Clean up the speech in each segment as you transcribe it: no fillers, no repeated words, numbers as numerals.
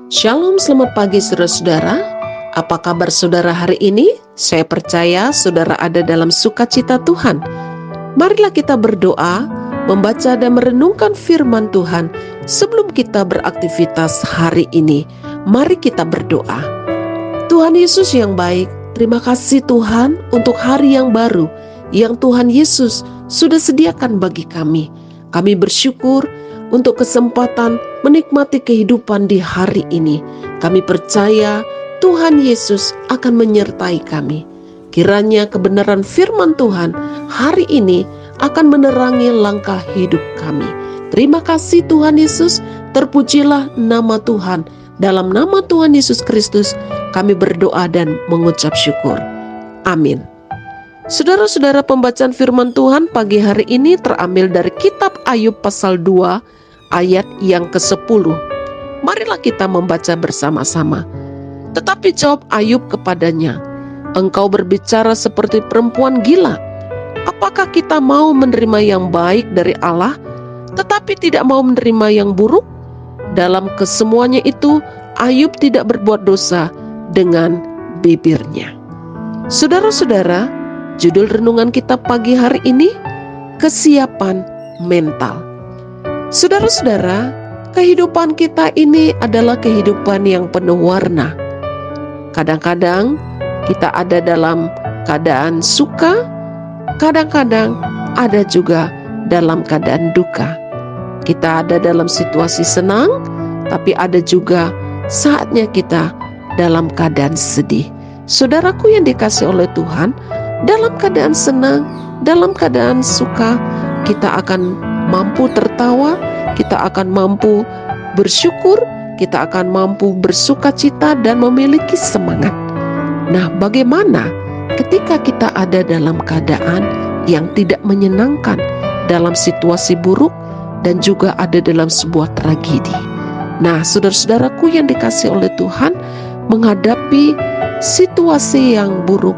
Shalom, selamat pagi saudara-saudara. Apa kabar saudara hari ini? Saya percaya saudara ada dalam sukacita Tuhan. Marilah kita berdoa, membaca dan merenungkan firman Tuhan sebelum kita beraktivitas hari ini. Mari kita berdoa. Tuhan Yesus yang baik, terima kasih Tuhan untuk hari yang baru yang Tuhan Yesus sudah sediakan bagi kami. Kami bersyukur untuk kesempatan menikmati kehidupan di hari ini. Kami percaya Tuhan Yesus akan menyertai kami. Kiranya kebenaran firman Tuhan hari ini akan menerangi langkah hidup kami. Terima kasih Tuhan Yesus, terpujilah nama Tuhan. Dalam nama Tuhan Yesus Kristus kami berdoa dan mengucap syukur. Amin. Saudara-saudara, pembacaan firman Tuhan pagi hari ini terambil dari kitab Ayub pasal 2 ayat yang ke-10. Marilah kita membaca bersama-sama. Tetapi jawab Ayub kepadanya, "Engkau berbicara seperti perempuan gila. Apakah kita mau menerima yang baik dari Allah, tetapi tidak mau menerima yang buruk?" Dalam kesemuanya itu, Ayub tidak berbuat dosa dengan bibirnya. Saudara-saudara, judul renungan kita pagi hari ini, kesiapan mental. Saudara-saudara, kehidupan kita ini adalah kehidupan yang penuh warna. Kadang-kadang kita ada dalam keadaan suka, kadang-kadang ada juga dalam keadaan duka. Kita ada dalam situasi senang, tapi ada juga saatnya kita dalam keadaan sedih. Saudaraku yang dikasihi oleh Tuhan, dalam keadaan senang, dalam keadaan suka, kita akan mampu tertawa, kita akan mampu bersyukur, kita akan mampu bersukacita dan memiliki semangat. Nah, bagaimana ketika kita ada dalam keadaan yang tidak menyenangkan, dalam situasi buruk, dan juga ada dalam sebuah tragedi? Nah, saudara-saudaraku yang dikasihi oleh Tuhan, menghadapi situasi yang buruk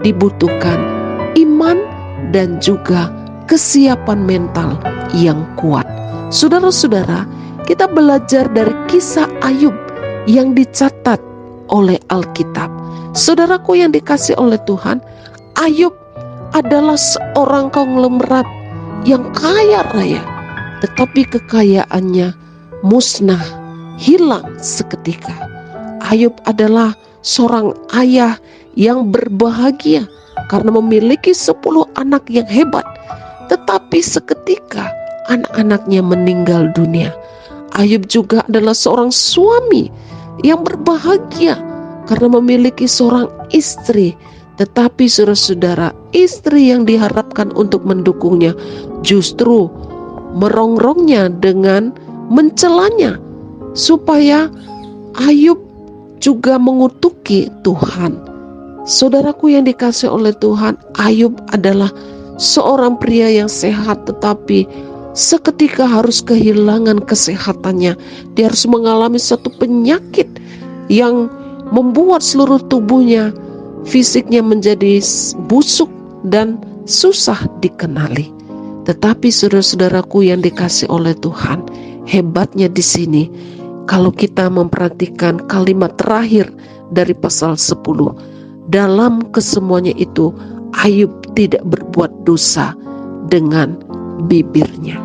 dibutuhkan iman dan juga kesiapan mental yang kuat. Saudara-saudara, kita belajar dari kisah Ayub yang dicatat oleh Alkitab. Saudaraku yang dikasihi oleh Tuhan, Ayub adalah seorang konglomerat yang kaya raya, tetapi kekayaannya musnah, hilang seketika. Ayub adalah seorang ayah yang berbahagia karena memiliki 10 anak yang hebat, tetapi seketika anak-anaknya meninggal dunia. Ayub juga adalah seorang suami yang berbahagia karena memiliki seorang istri, tetapi saudara-saudara, istri yang diharapkan untuk mendukungnya justru merongrongnya dengan mencelanya, supaya Ayub juga mengutuki Tuhan. Saudaraku yang dikasihi oleh Tuhan, Ayub adalah seorang pria yang sehat, tetapi seketika harus kehilangan kesehatannya. Dia harus mengalami satu penyakit yang membuat seluruh tubuhnya, fisiknya menjadi busuk dan susah dikenali. Tetapi saudara-saudaraku yang dikasihi oleh Tuhan, hebatnya di sini, kalau kita memperhatikan kalimat terakhir dari pasal 10, dalam kesemuanya itu Ayub tidak berbuat dosa dengan bibirnya.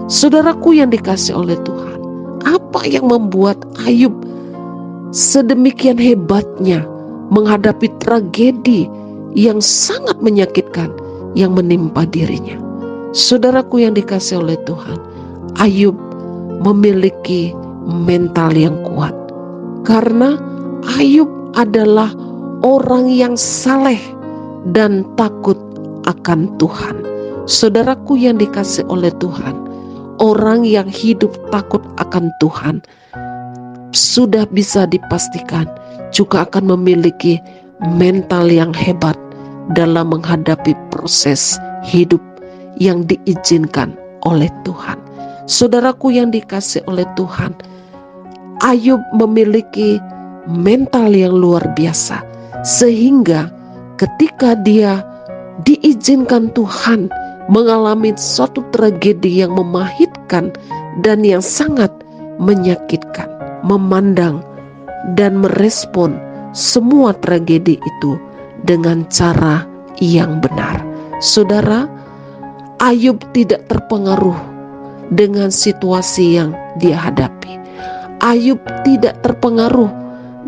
Saudaraku yang dikasihi oleh Tuhan, apa yang membuat Ayub sedemikian hebatnya menghadapi tragedi yang sangat menyakitkan yang menimpa dirinya? Saudaraku yang dikasihi oleh Tuhan, Ayub memiliki mental yang kuat karena Ayub adalah orang yang saleh dan takut akan Tuhan. Saudaraku yang dikasihi oleh Tuhan, orang yang hidup takut akan Tuhan sudah bisa dipastikan juga akan memiliki mental yang hebat dalam menghadapi proses hidup yang diizinkan oleh Tuhan. Saudaraku yang dikasihi oleh Tuhan, Ayub memiliki mental yang luar biasa, sehingga ketika dia diizinkan Tuhan mengalami suatu tragedi yang memahitkan dan yang sangat menyakitkan, memandang dan merespon semua tragedi itu dengan cara yang benar. Saudara, Ayub tidak terpengaruh dengan situasi yang dia hadapi. Ayub tidak terpengaruh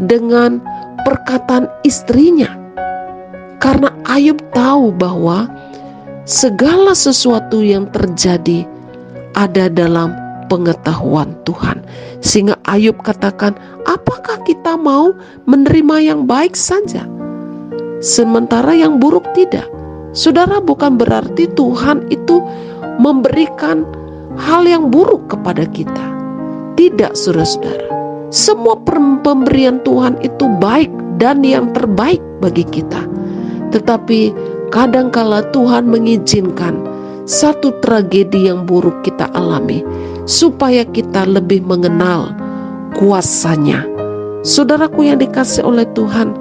dengan perkataan istrinya, karena Ayub tahu bahwa segala sesuatu yang terjadi ada dalam pengetahuan Tuhan. Sehingga Ayub katakan, apakah kita mau menerima yang baik saja, sementara yang buruk tidak? Saudara, bukan berarti Tuhan itu memberikan hal yang buruk kepada kita. Tidak, saudara-saudara. Semua pemberian Tuhan itu baik dan yang terbaik bagi kita. Tetapi kadangkala Tuhan mengizinkan satu tragedi yang buruk kita alami supaya kita lebih mengenal kuasa-Nya. Saudaraku yang dikasihi oleh Tuhan,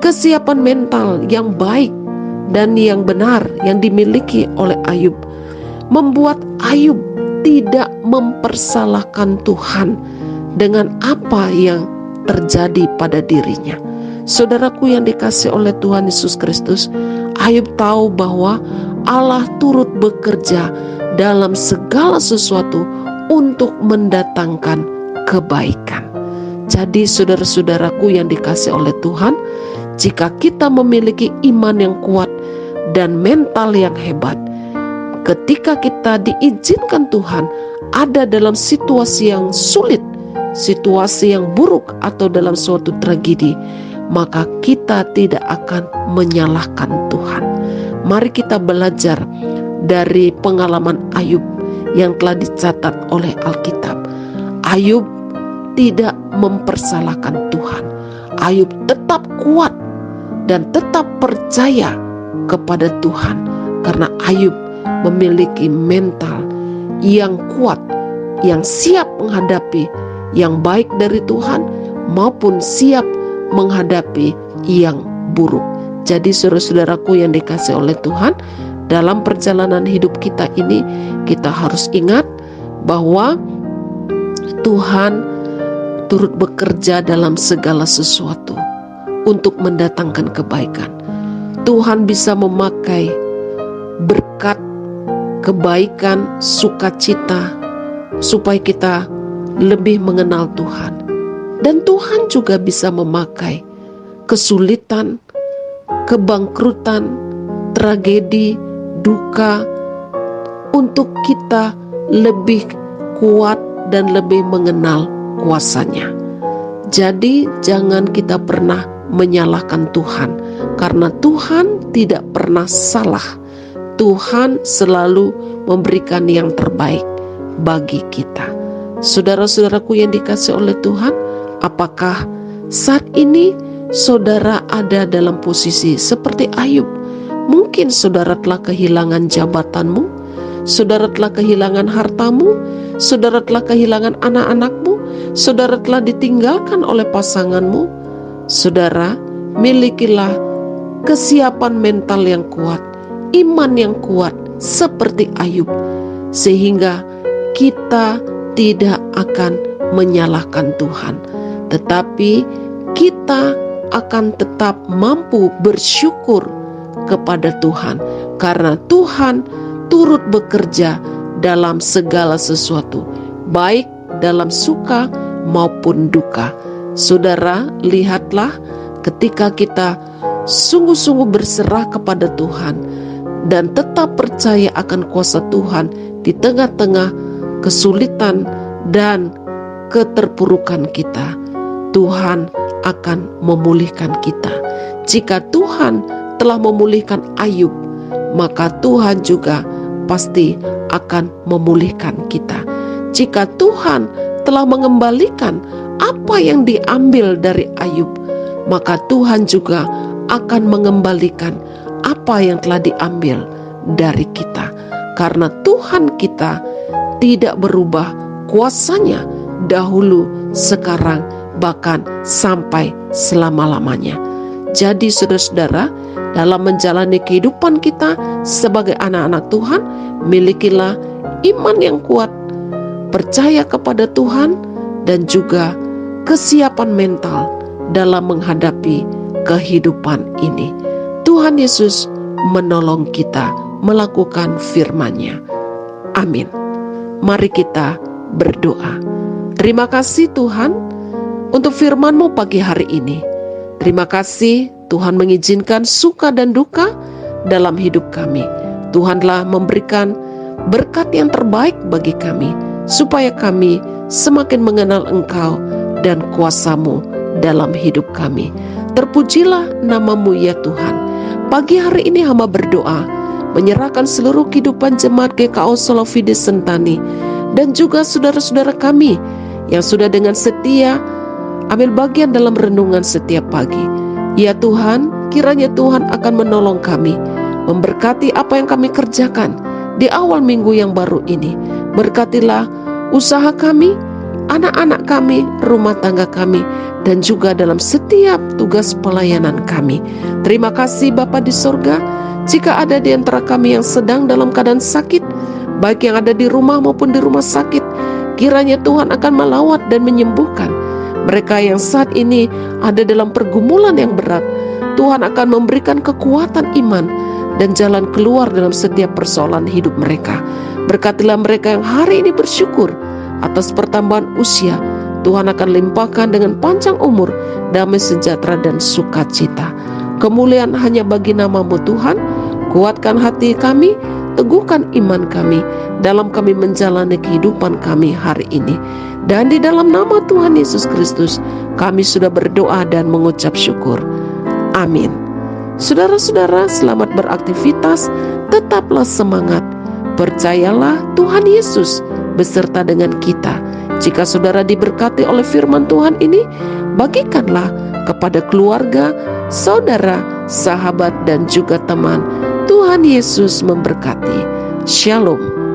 kesiapan mental yang baik dan yang benar yang dimiliki oleh Ayub membuat Ayub tidak mempersalahkan Tuhan dengan apa yang terjadi pada dirinya. Saudaraku yang dikasihi oleh Tuhan Yesus Kristus, Ayub tahu bahwa Allah turut bekerja dalam segala sesuatu untuk mendatangkan kebaikan. Jadi saudara-saudaraku yang dikasihi oleh Tuhan, jika kita memiliki iman yang kuat dan mental yang hebat, ketika kita diizinkan Tuhan ada dalam situasi yang sulit, situasi yang buruk atau dalam suatu tragedi, maka kita tidak akan menyalahkan Tuhan. Mari kita belajar dari pengalaman Ayub yang telah dicatat oleh Alkitab. Ayub tidak mempersalahkan Tuhan. Ayub tetap kuat dan tetap percaya kepada Tuhan, karena Ayub memiliki mental yang kuat, yang siap menghadapi yang baik dari Tuhan maupun siap menghadapi yang buruk. Jadi saudara-saudaraku yang dikasihi oleh Tuhan, dalam perjalanan hidup kita ini kita harus ingat bahwa Tuhan turut bekerja dalam segala sesuatu untuk mendatangkan kebaikan. Tuhan bisa memakai berkat, kebaikan, sukacita supaya kita lebih mengenal Tuhan. Dan Tuhan juga bisa memakai kesulitan, kebangkrutan, tragedi, duka untuk kita lebih kuat dan lebih mengenal kuasa-Nya. Jadi jangan kita pernah menyalahkan Tuhan, karena Tuhan tidak pernah salah. Tuhan selalu memberikan yang terbaik bagi kita. Saudara-saudaraku yang dikasihi oleh Tuhan, apakah saat ini saudara ada dalam posisi seperti Ayub? Mungkin saudara telah kehilangan jabatanmu, saudara telah kehilangan hartamu, saudara telah kehilangan anak-anakmu, saudara telah ditinggalkan oleh pasanganmu. Saudara, milikilah kesiapan mental yang kuat, iman yang kuat seperti Ayub, sehingga kita tidak akan menyalahkan Tuhan, tetapi kita akan tetap mampu bersyukur kepada Tuhan, karena Tuhan turut bekerja dalam segala sesuatu, baik dalam suka maupun duka. Saudara, lihatlah ketika kita sungguh-sungguh berserah kepada Tuhan dan tetap percaya akan kuasa Tuhan di tengah-tengah kesulitan dan keterpurukan kita, Tuhan akan memulihkan kita. Jika Tuhan telah memulihkan Ayub, maka Tuhan juga pasti akan memulihkan kita. Jika Tuhan telah mengembalikan apa yang diambil dari Ayub, maka Tuhan juga akan mengembalikan apa yang telah diambil dari kita. Karena Tuhan kita tidak berubah, kuasa-Nya dahulu, sekarang, bahkan sampai selama-lamanya. Jadi saudara-saudara, dalam menjalani kehidupan kita sebagai anak-anak Tuhan, milikilah iman yang kuat, percaya kepada Tuhan, dan juga kesiapan mental dalam menghadapi kehidupan ini. Tuhan Yesus menolong kita melakukan firman-Nya. Amin. Mari kita berdoa. Terima kasih Tuhan untuk firman-Mu pagi hari ini. Terima kasih Tuhan mengizinkan suka dan duka dalam hidup kami. Tuhanlah memberikan berkat yang terbaik bagi kami, supaya kami semakin mengenal Engkau dan kuasa-Mu dalam hidup kami. Terpujilah nama-Mu ya Tuhan. Pagi hari ini hamba berdoa, menyerahkan seluruh kehidupan jemaat GKO Solo Fide Sentani, dan juga saudara-saudara kami yang sudah dengan setia ambil bagian dalam renungan setiap pagi. Ya Tuhan, kiranya Tuhan akan menolong kami, memberkati apa yang kami kerjakan di awal minggu yang baru ini. Berkatilah usaha kami, anak-anak kami, rumah tangga kami, dan juga dalam setiap tugas pelayanan kami. Terima kasih Bapa di sorga. Jika ada di antara kami yang sedang dalam keadaan sakit, baik yang ada di rumah maupun di rumah sakit, kiranya Tuhan akan melawat dan menyembuhkan. Mereka yang saat ini ada dalam pergumulan yang berat, Tuhan akan memberikan kekuatan iman dan jalan keluar dalam setiap persoalan hidup mereka. Berkatilah mereka yang hari ini bersyukur atas pertambahan usia. Tuhan akan limpahkan dengan panjang umur, damai sejahtera dan sukacita. Kemuliaan hanya bagi nama-Mu Tuhan. Kuatkan hati kami, teguhkan iman kami dalam kami menjalani kehidupan kami hari ini. Dan di dalam nama Tuhan Yesus Kristus kami sudah berdoa dan mengucap syukur. Amin. Saudara-saudara, selamat beraktivitas, tetaplah semangat. Percayalah Tuhan Yesus beserta dengan kita. Jika saudara diberkati oleh firman Tuhan ini, bagikanlah kepada keluarga, saudara, sahabat, dan juga teman. Tuhan Yesus memberkati. Shalom.